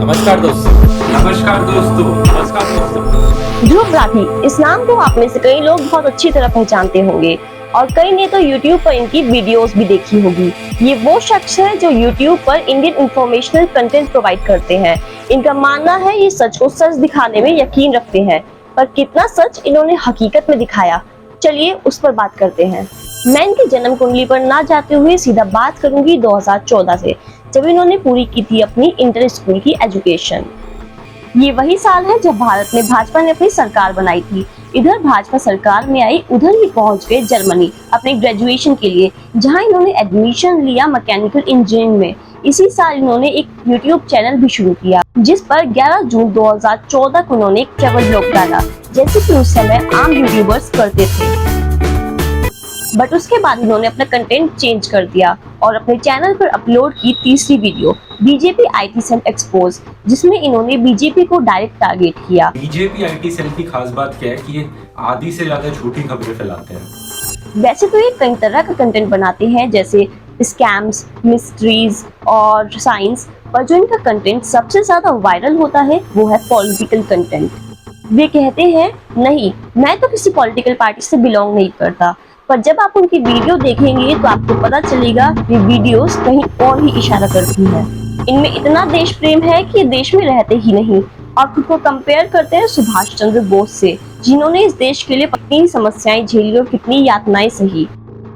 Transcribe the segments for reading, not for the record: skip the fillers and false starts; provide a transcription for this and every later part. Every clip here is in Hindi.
नमस्कार दोस्तों। नमस्कार दोस्तों। नमस्कार दोस्तों। ध्रुव राठी, इस नाम को आप में से कई लोग बहुत अच्छी तरह पहचानते होंगे और कई ने तो YouTube पर इनकी वीडियोस भी देखी होगी। ये वो शख्स है जो YouTube पर इंडियन इंफॉर्मेशनल कंटेंट प्रोवाइड करते हैं। इनका मानना है ये सच को सच दिखाने में यकीन रखते हैं, पर कितना सच इन्होंने हकीकत में दिखाया, चलिए उस पर बात करते हैं। मैं इनकी जन्म कुंडली पर ना जाते हुए सीधा बात करूंगी 2014 से, जब इन्होंने पूरी की थी अपनी इंटर स्कूल की एजुकेशन। ये वही साल है जब भारत में भाजपा ने अपनी सरकार बनाई थी। इधर भाजपा सरकार में आई, उधर ही पहुंच गए जर्मनी अपने ग्रेजुएशन के लिए, जहां इन्होंने एडमिशन लिया मैकेनिकल इंजीनियरिंग में। इसी साल इन्होंने एक यूट्यूब चैनल भी शुरू किया, जिस पर 11 जून 2014 को इन्होंने एक ट्रैवल ब्लॉग डाला, जैसे कि उस समय आम यूट्यूबर्स करते थे। बट उसके बाद इन्होंने अपना कंटेंट चेंज कर दिया और अपने चैनल पर अपलोड की तीसरी video BJP IT cell expose, जिसमें इन्होंने बीजेपी को डायरेक्ट टारगेट किया। बीजेपी आईटी सेल की खास बात क्या है कि ये आधी से ज्यादा झूठी खबरें फैलाते हैं। वैसे तो ये कई तरह का कंटेंट बनाते हैं, जैसे स्कैम्स, मिस्ट्रीज और साइंस, पर जो इनका कंटेंट सबसे ज्यादा वायरल होता है वो है पॉलिटिकल कंटेंट। वे कहते हैं, नहीं मैं तो किसी पॉलिटिकल पार्टी से बिलोंग नहीं करता, पर जब आप उनकी वीडियो देखेंगे तो आपको पता चलेगा ये वीडियोस कहीं और ही इशारा करती है। इनमें इतना देश प्रेम है कि देश में रहते ही नहीं और खुद को कंपेयर करते हैं सुभाष चंद्र बोस से, जिन्होंने इस देश के लिए कितनी समस्याएं झेली और कितनी यातनाएं सही।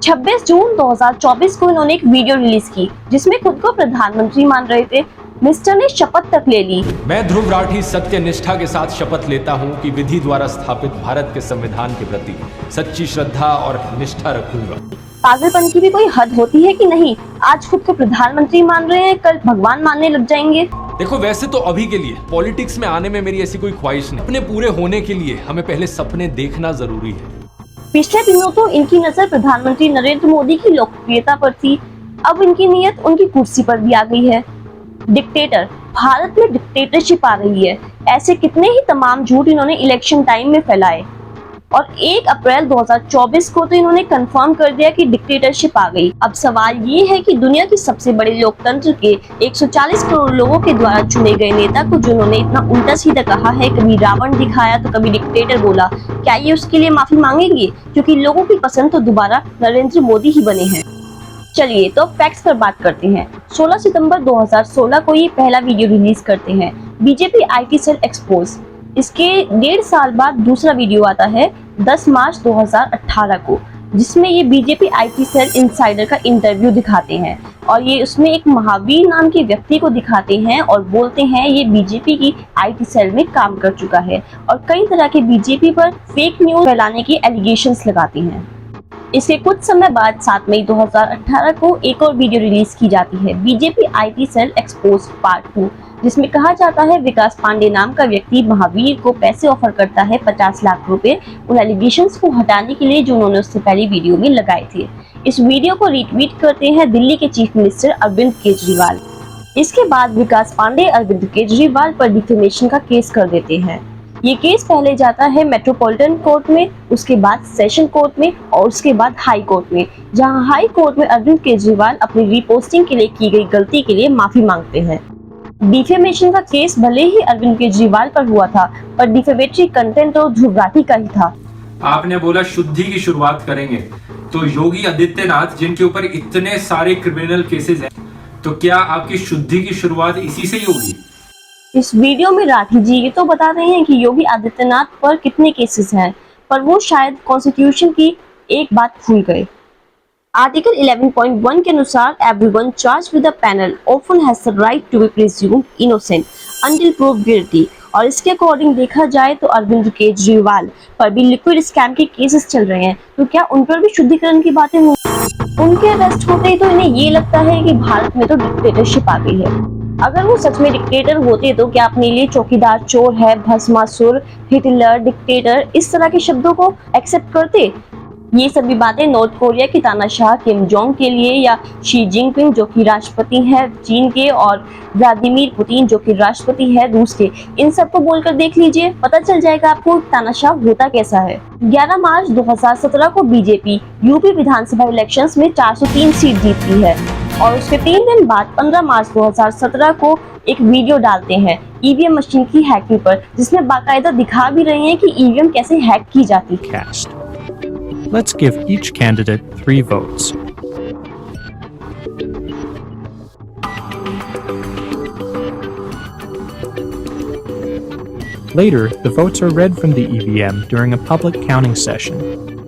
26 जून 2024 को इन्होंने एक वीडियो रिलीज की, जिसमें खुद को प्रधानमंत्री मान रहे थे। मिस्टर ने शपथ तक ले ली। मैं ध्रुव राठी सत्य निष्ठा के साथ शपथ लेता हूं कि विधि द्वारा स्थापित भारत के संविधान के प्रति सच्ची श्रद्धा और निष्ठा रखूंगा। पागलपन की भी कोई हद होती है कि नहीं? आज खुद को प्रधानमंत्री मान रहे हैं, कल भगवान मानने लग जाएंगे। देखो, वैसे तो अभी के लिए पॉलिटिक्स में आने में मेरी ऐसी कोई ख्वाहिश नहीं। अपने पूरे होने के लिए हमें पहले सपने देखना जरूरी है। पिछले दिनों तो इनकी नजर प्रधानमंत्री नरेंद्र मोदी की लोकप्रियता पर थी, अब इनकी नियत उनकी कुर्सी पर भी आ गई है। डिक्टेटर, भारत में डिक्टेटरशिप आ रही है, ऐसे कितने ही तमाम झूठ इन्होंने इलेक्शन टाइम में फैलाए और 1 अप्रैल 2024 को तो इन्होंने कंफर्म कर दिया कि डिक्टेटरशिप आ गई। अब सवाल ये है कि दुनिया की सबसे बड़े लोकतंत्र के 140 करोड़ लोगों के द्वारा चुने गए नेता को जिन्होंने इतना उल्टा सीधा कहा है, कभी रावण दिखाया तो कभी डिक्टेटर बोला, क्या ये उसके लिए माफी मांगेंगे? क्योंकि लोगों की पसंद तो दोबारा नरेंद्र मोदी ही बने हैं। चलिए तो फैक्ट्स पर बात करते हैं। 16 सितंबर 2016 को ये पहला वीडियो रिलीज करते हैं, बीजेपी आईटी सेल एक्सपोज। इसके 1.5 साल बाद दूसरा वीडियो आता है 10 मार्च 2018 को, जिसमें ये बीजेपी आईटी सेल इनसाइडर का इंटरव्यू दिखाते हैं और ये उसमें एक महावीर नाम के व्यक्ति को दिखाते हैं और बोलते हैं ये बीजेपी की आईटी सेल में काम कर चुका है और कई तरह के बीजेपी पर फेक न्यूज फैलाने की एलिगेशंस लगाते हैं। इसके कुछ समय बाद 7 मई 2018 को एक और वीडियो रिलीज की जाती है, BJP IT cell expose part 2, जिसमें कहा जाता है विकास पांडे नाम का व्यक्ति महावीर को पैसे ऑफर करता है 50 लाख रुपए उन एलिगेशंस को हटाने के लिए जो उन्होंने उससे पहले वीडियो में लगाए थे। इस वीडियो को रीट्वीट करते हैं दिल्ली के चीफ मिनिस्टर अरविंद केजरीवाल। इसके बाद विकास पांडे अरविंद केजरीवाल पर डिफेमेशन का केस कर देते हैं। ये केस पहले जाता है मेट्रोपॉलिटन कोर्ट में, उसके बाद सेशन कोर्ट में और उसके बाद हाई कोर्ट में, जहां हाई कोर्ट में अरविंद केजरीवाल अपनी रीपोस्टिंग के लिए की गई गलती के लिए माफी मांगते हैं। डिफेमेशन का केस भले ही अरविंद केजरीवाल पर हुआ था, पर डिफेमेटरी कंटेंट तो ध्रुव राठी का ही था। आपने बोला शुद्धि की शुरुआत करेंगे, तो योगी आदित्यनाथ जिनके ऊपर इतने सारे क्रिमिनल केसेस हैं, तो क्या आपकी शुद्धि की शुरुआत इसी से ही होगी? इस वीडियो में राठी जी ये तो बता रहे हैं कि योगी आदित्यनाथ पर कितने केसेस हैं, पर वो शायद कॉन्स्टिट्यूशन की एक बात भूल गए। आर्टिकल 11.1 के अनुसार everyone charged with a penal offence has the right to be presumed innocent until proved guilty. और इसके अकॉर्डिंग देखा जाए तो अरविंद केजरीवाल पर भी लिक्विड स्कैम के केसेस चल रहे हैं, तो क्या उन पर भी शुद्धिकरण की बातें होंगी? उनके अरेस्ट होते ही तो इन्हें ये लगता है कि भारत में तो डिक्टेटरशिप आ गई है। अगर वो सच में डिक्टेटर होते तो क्या अपने लिए चौकीदार चोर है, भस्मासुर, हिटलर, डिक्टेटर इस तरह के शब्दों को एक्सेप्ट करते? ये सभी बातें नॉर्थ कोरिया की तानाशाह किम जोंग के लिए या शी जिनपिंग जो कि राष्ट्रपति है चीन के और व्लादिमीर पुतिन जो कि राष्ट्रपति है रूस के, इन सबको बोलकर देख लीजिए, पता चल जाएगा आपको तानाशाह होता कैसा है। 11 मार्च 2017 को बीजेपी यूपी विधानसभा इलेक्शंस में 403 सीट जीतती है। और उसके 3 दिन बाद 15 मार्च 2017 को एक वीडियो डालते हैं ईवीएम मशीन की हैकिंग पर, जिसमें बाकायदा दिखा भी रहे हैं कि ईवीएम कैसे हैक की जाती है। Cast. Let's give each candidate 3 votes. Later, the votes are read from the EVM during a public counting session.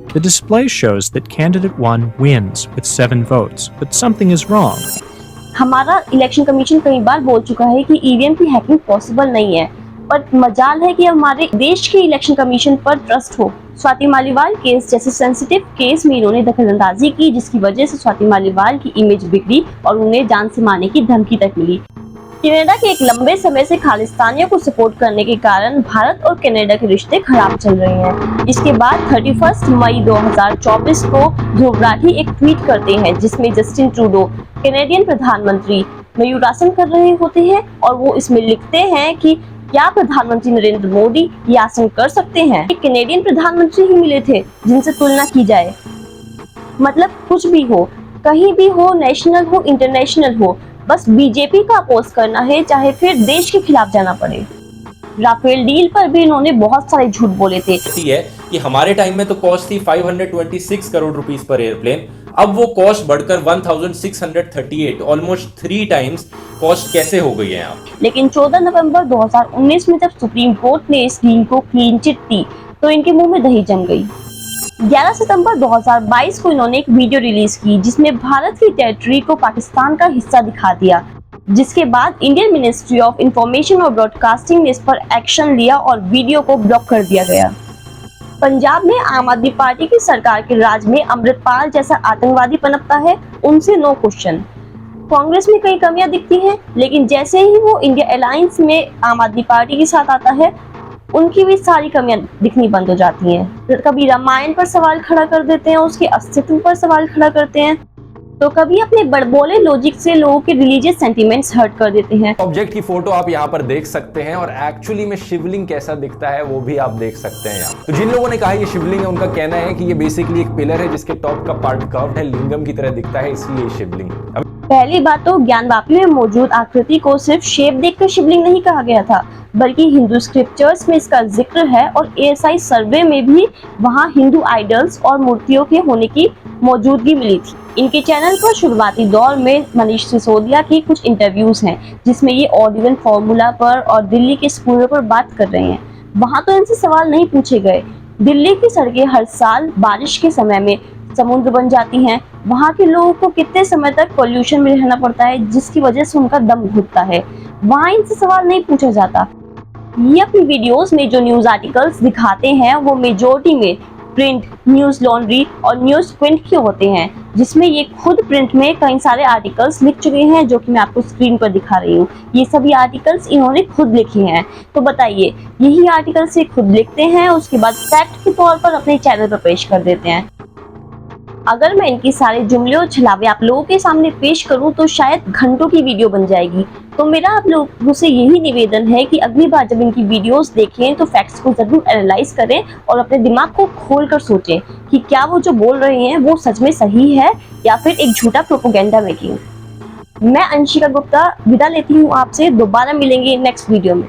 The display shows that candidate 1 wins with 7 votes, but something is wrong. हमारा इलेक्शन कमीशन कई बार बोल चुका है कि ईवीएम की हैकिंग पॉसिबल नहीं है, पर मजाल है कि हमारे देश के इलेक्शन कमीशन पर ट्रस्ट हो। स्वाति मालीवाल केस जैसे सेंसिटिव केस में इन्होंने दखलंदाजी की, जिसकी वजह से स्वाति मालीवाल की इमेज बिगड़ी और उन्हें जान से मारने की धमकी तक मिली। कनाडा के एक लंबे समय से खालिस्तानियों को सपोर्ट करने के कारण भारत और कनाडा के रिश्ते खराब चल रहे हैं। इसके बाद 31 मई 2024 को ध्रुव राठी एक ट्वीट करते हैं, जिसमें जस्टिन ट्रूडो कनाडियन प्रधानमंत्री मयूरासन कर रहे होते हैं और वो इसमें लिखते हैं कि क्या प्रधानमंत्री नरेंद्र मोदी ये आसन कर सकते हैं? कनाडियन प्रधानमंत्री ही मिले थे जिनसे तुलना की जाए। मतलब कुछ भी हो, कहीं भी हो, नेशनल हो इंटरनेशनल हो, बस बीजेपी का अपोज करना है, चाहे फिर देश के खिलाफ जाना पड़े। राफेल डील पर भी इन्होंने बहुत सारे झूठ बोले थे। है कि हमारे टाइम में तो कॉस्ट थी 526 करोड़ रुपीस पर एयरप्लेन, अब वो कॉस्ट बढ़कर 1638, ऑलमोस्ट 3 टाइम्स कॉस्ट कैसे हो गई है यहाँ। लेकिन 14 नवंबर 2019 में जब सुप्रीम कोर्ट ने इस डील को क्लीन चिट दी तो इनके मुंह में दही जम गई। 11 सितंबर 2022 को इन्होंने एक वीडियो रिलीज की, जिसमें भारत की टेरिटरी को पाकिस्तान का हिस्सा दिखा दिया, जिसके बाद इंडियन मिनिस्ट्री ऑफ इंफॉर्मेशन और ब्रॉडकास्टिंग ने इस पर एक्शन लिया और वीडियो को ब्लॉक कर दिया गया। पंजाब में आम आदमी पार्टी की सरकार के राज में अमृतपाल जैसा आतंकवादी पनपता है, उनसे नो क्वेश्चन। कांग्रेस में कई कमियां दिखती हैं, लेकिन जैसे ही वो इंडिया अलायंस में आम आदमी पार्टी के साथ आता है, उनकी भी सारी कमियां दिखनी बंद हो जाती हैं। कभी रामायण पर सवाल खड़ा कर देते हैं, उसके अस्तित्व पर सवाल खड़ा करते हैं, तो कभी अपने बड़बोले लॉजिक से लोगों के रिलीजियस सेंटिमेंट्स हर्ट कर देते हैं। ऑब्जेक्ट की फोटो आप यहाँ पर देख सकते हैं और एक्चुअली में शिवलिंग कैसा दिखता है वो भी आप देख सकते हैं यहाँ। तो जिन लोगों ने कहा ये शिवलिंग है, उनका कहना है कि ये बेसिकली एक पिलर है जिसके टॉप का पार्ट कर्व्ड है, लिंगम की तरह दिखता है, इसलिए शिवलिंग। पहली बात तो ज्ञानवापी में मौजूद आकृति को सिर्फ शेप देखकर शिवलिंग नहीं कहा गया था, बल्कि हिंदू स्क्रिप्चर्स में इसका जिक्र है और एएसआई सर्वे में भी वहां हिंदू आइडल्स और मूर्तियों के होने की मौजूदगी मिली थी। इनके चैनल पर शुरुआती दौर में मनीष सिसोदिया की कुछ इंटरव्यूज हैं, जिसमें ये ऑर्डिनल फॉर्मूला पर और दिल्ली के स्कूलों पर बात कर रहे हैं। वहां तो इनसे सवाल नहीं पूछे गए। दिल्ली की सड़कें हर साल बारिश के समय में समुद्र बन जाती हैं, वहाँ के लोगों को कितने समय तक पोल्यूशन में रहना पड़ता है, जिसकी वजह से उनका दम घुटता है, वहाँ इनसे सवाल नहीं पूछा जाता। ये अपनी वीडियोस में जो न्यूज आर्टिकल्स दिखाते हैं वो मेजॉरिटी में प्रिंट, न्यूज लॉन्ड्री और न्यूज प्रिंट के होते हैं, जिसमें ये खुद प्रिंट में कई सारे आर्टिकल्स लिख चुके हैं, जो कि मैं आपको स्क्रीन पर दिखा रही हूँ। ये सभी आर्टिकल्स इन्होंने खुद लिखे हैं। तो बताइए, यही आर्टिकल्स ये खुद लिखते हैं, उसके बाद फैक्ट के तौर पर अपने चैनल पर पेश कर देते हैं। अगर मैं इनके सारे जुमले और छलावे आप लोगों के सामने पेश करूं तो शायद घंटों की वीडियो बन जाएगी। तो मेरा आप लोगों से यही निवेदन है कि अगली बार जब इनकी वीडियोस देखें तो फैक्ट्स को जरूर एनालाइज करें और अपने दिमाग को खोलकर सोचें कि क्या वो जो बोल रहे हैं वो सच में सही है या फिर एक झूठा प्रोपेगेंडा मेकिंग। मैं अंशिका गुप्ता विदा लेती हूँ आपसे, दोबारा मिलेंगे नेक्स्ट वीडियो में।